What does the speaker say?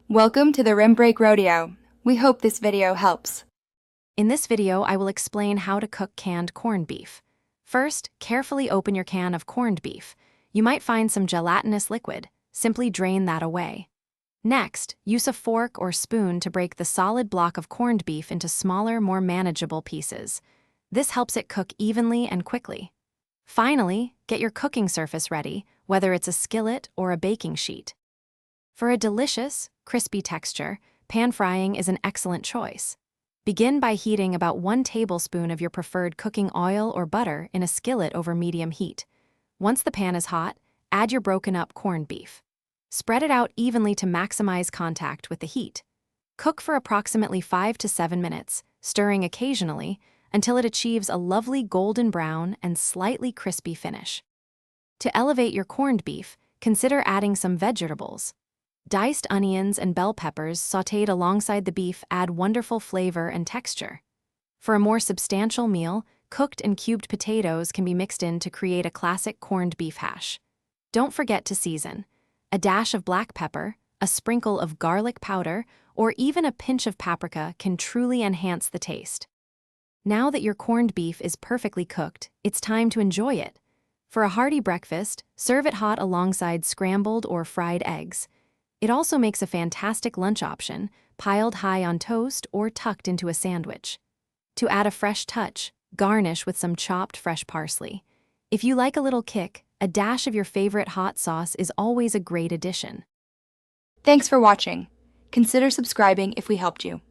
Welcome to the Rim Break Rodeo. We hope this video helps. In this video, I will explain how to cook canned corned beef. First, carefully open your can of corned beef. You might find some gelatinous liquid. Simply drain that away. Next, use a fork or spoon to break the solid block of corned beef into smaller, more manageable pieces. This helps it cook evenly and quickly. Finally, get your cooking surface ready, whether it's a skillet or a baking sheet. For a delicious, crispy texture, pan frying is an excellent choice. Begin by heating about 1 tablespoon of your preferred cooking oil or butter in a skillet over medium heat. Once the pan is hot, add your broken-up corned beef. Spread it out evenly to maximize contact with the heat. Cook for approximately 5 to 7 minutes, stirring occasionally, until it achieves a lovely golden brown and slightly crispy finish. To elevate your corned beef, consider adding some vegetables. Diced onions and bell peppers sautéed alongside the beef add wonderful flavor and texture. For a more substantial meal, cooked and cubed potatoes can be mixed in to create a classic corned beef hash. Don't forget to season. A dash of black pepper, a sprinkle of garlic powder, or even a pinch of paprika can truly enhance the taste. Now that your corned beef is perfectly cooked, it's time to enjoy it. For a hearty breakfast, serve it hot alongside scrambled or fried eggs. It also makes a fantastic lunch option, piled high on toast or tucked into a sandwich. To add a fresh touch, garnish with some chopped fresh parsley. If you like a little kick, a dash of your favorite hot sauce is always a great addition. Thanks for watching. Consider subscribing if we helped you.